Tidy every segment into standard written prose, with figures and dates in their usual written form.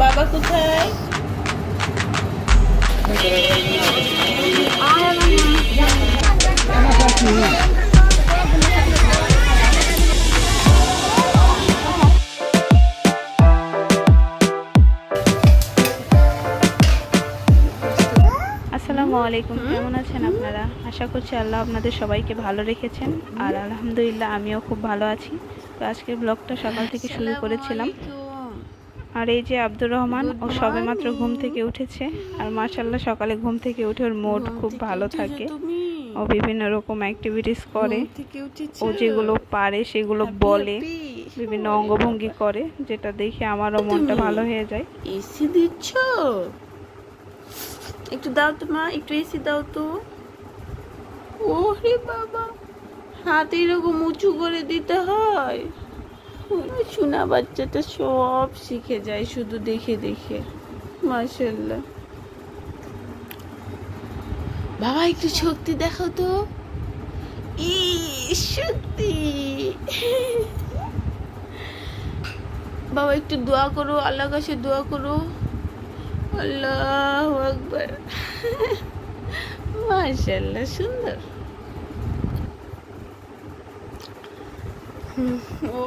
বাবা কোথায়? আসসালামু আলাইকুম, কেমন আছেন আপনারা? আশা করছি আল্লাহ আপনাদের সবাইকে ভালো রেখেছেন, আর আলহামদুলিল্লাহ আমিও খুব ভালো আছি। তো আজকের ব্লগটা সকাল থেকে শুরু করেছিলাম। আর এই যে আব্দুর রহমান, ও সবেমাত্র ঘুম থেকে উঠেছে। আর মাশাআল্লাহ সকালে ঘুম থেকে উঠে ওর মুড খুব ভালো থাকে। ও বিভিন্ন রকম অ্যাক্টিভিটিস করে, ও যেগুলো পারে সেগুলো বলে, বিভিন্ন অঙ্গভঙ্গি করে, যেটা দেখে আমারও মনটা ভালো হয়ে যায়। এসি দিচ্ছ? একটু দাও তো মা, একটু এসি দাও তো। ওরে বাবা, হাত এরকম উঁচু করে দিতে হয়? শোনা বাচ্চাটা সব শিখে যায় শুধু দেখে দেখে। মাশাআল্লাহ। বাবা একটু শক্তি দেখাও তো। শক্তি। বাবা একটু দোয়া করো, আল্লাহর কাছে দোয়া করো। আল্লাহু আকবার। মাশাআল্লাহ, সুন্দর।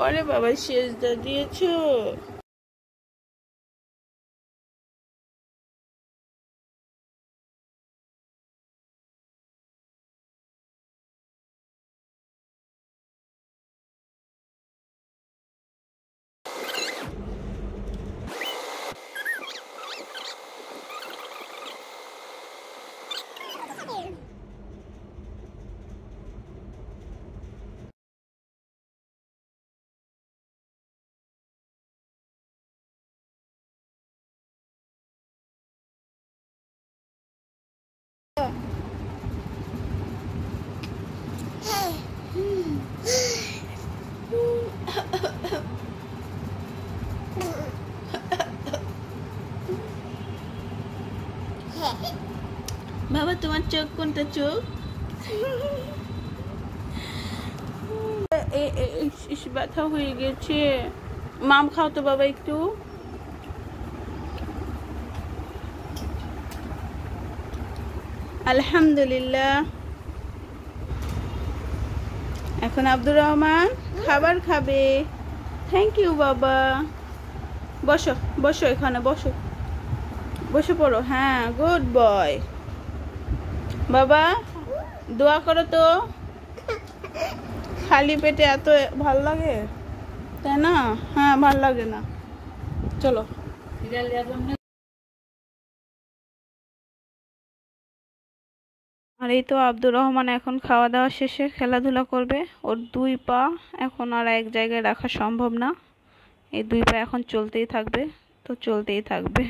ওরে বাবা, সেজদা দিয়েছো? বাবা তোমার চোখ কোনটা চোখ? ব্যথা হয়ে গেছে। মাম খাও তো বাবা একটু। আলহামদুলিল্লাহ। এখন আব্দুর রহমান খাবার খাবে। থ্যাংক ইউ বাবা। বসো বসো, এখানে বসো, বসে পড়ো। হ্যাঁ, গুড বয়। বাবা দোয়া করো তো। খালি পেটে এত ভাল লাগে, তাই না? হ্যাঁ, ভাল লাগে না। চলো। আর এই তো আব্দুর রহমান এখন খাওয়া দাওয়া শেষে খেলাধুলা করবে। ওর দুই পা এখন আর এক জায়গায় রাখা সম্ভব না, এই দুই পা এখন চলতেই থাকবে, তো চলতেই থাকবে।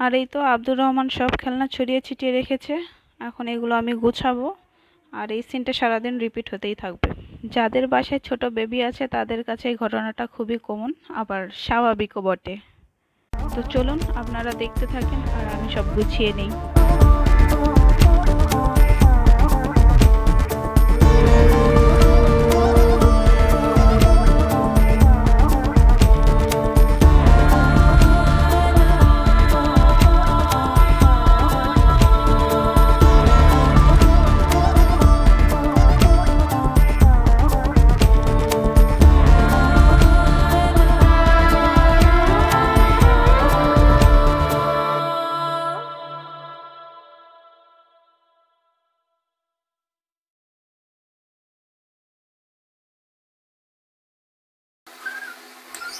আর এই তো আব্দুর রহমান সব খেলনা ছড়িয়ে ছিটিয়ে রেখেছে, এখন এগুলো আমি গুছাবো। আর এই সিনটা সারাদিন রিপিট হতেই থাকবে। যাদের বাসায় ছোট বেবি আছে তাদের কাছে এই ঘটনাটা খুবই কমন, আবার স্বাভাবিকও বটে। তো চলুন আপনারা দেখতে থাকেন আর আমি সব গুছিয়ে নিই।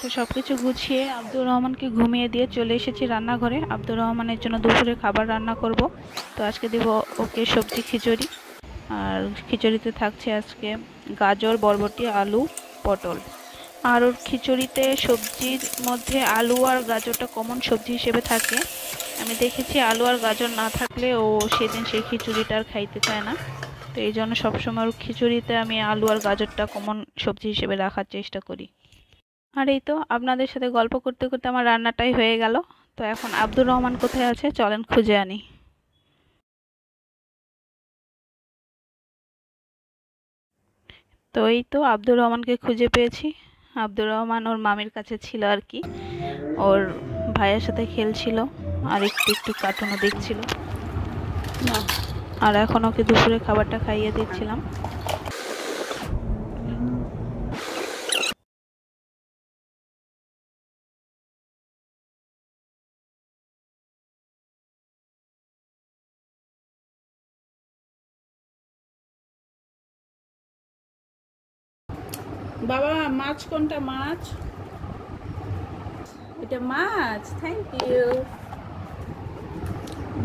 তো সব কিছু গুছিয়ে আব্দুর রহমানকে ঘুমিয়ে দিয়ে চলে এসেছি রান্নাঘরে। আব্দুর রহমানের জন্য দুপুরে খাবার রান্না করব। তো আজকে দেব ওকে সবজি খিচুড়ি, আর খিচুড়িতে থাকছে আজকে গাজর, বরবটি, আলু, পটল। আর ওর খিচুড়িতে সবজির মধ্যে আলু আর গাজরটা কমন সবজি হিসেবে থাকে। আমি দেখেছি আলু আর গাজর না থাকলে ও সেদিন সেই খিচুড়িটা আর খাইতে চায় না। তো এই জন্য সবসময় ওর খিচুড়িতে আমি আলু আর গাজরটা কমন সবজি হিসেবে রাখার চেষ্টা করি। আর এই তো আপনাদের সাথে গল্প করতে করতে আমার রান্নাটাই হয়ে গেল। তো এখন আব্দুর রহমান কোথায় আছে চলেন খুঁজে আনি। তো এই তো আব্দুর রহমানকে খুঁজে পেয়েছি। আব্দুর রহমান ওর মামির কাছে ছিল আর কি, ওর ভাইয়ের সাথে খেলছিল আর একটু একটু কার্টুনও দেখছিল। আর এখন ওকে দুপুরে খাবারটা খাইয়ে দিচ্ছিলাম। বাবা মাছ কোনটা? মাছ, এটা মাছ। থ্যাংক ইউ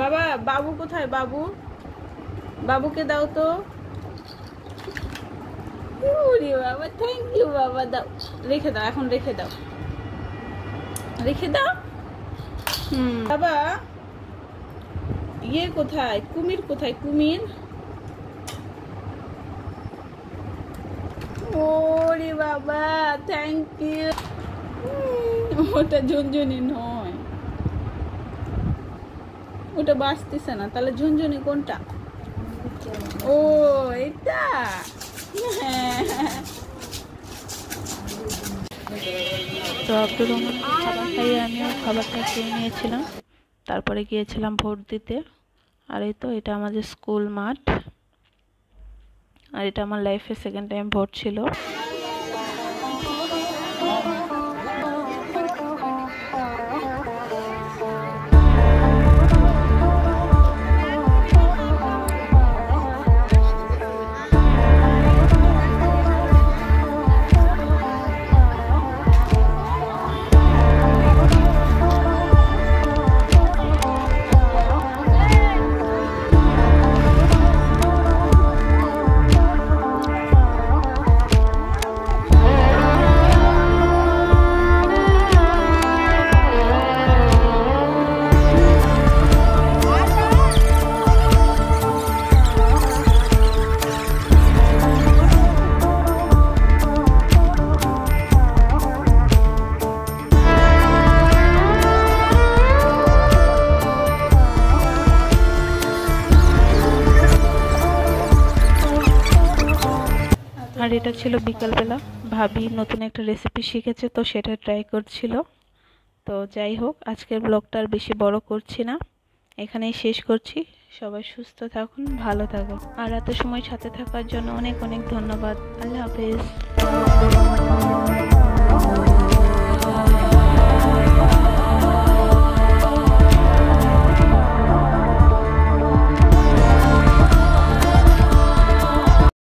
বাবা। বাবু কোথায়? বাবু, বাবুকে দাও তো। ওরে বাবা, থ্যাংক ইউ বাবা। দাও, রেখে দাও, এখন রেখে দাও, রেখে দাও। বাবা ইয়ে কোথায়? কুমির কোথায়? কুমির। ওরে বাবা, থ্যাংক ইউ। ওটা ঝুনঝুনি নয়, ওটা বাঁচতেছে না। তাহলে ঝুনঝুনি কোনটা? ও এটা। তো আব্দুর রহমানকে খাবার খাইয়ে আমিও খাবারটা খেয়ে নিয়েছিলাম। তারপরে গিয়েছিলাম ভোট দিতে। আর এই তো এটা আমাদের স্কুল মাঠ, আর এটা আমার লাইফে সেকেন্ড টাইম ভোট ছিল। আর এটা ছিল বিকালবেলা, ভাবি নতুন একটা রেসিপি শিখেছে তো সেটা ট্রাই করছিল। তো যাই হোক, আজকের ব্লগটা আর বেশি বড় করছি না, এখানেই শেষ করছি। সবাই সুস্থ থাকুন, ভালো থাকুন, আর এত সময় সাথে থাকার জন্য অনেক অনেক ধন্যবাদ। আল্লাহ হাফেজ।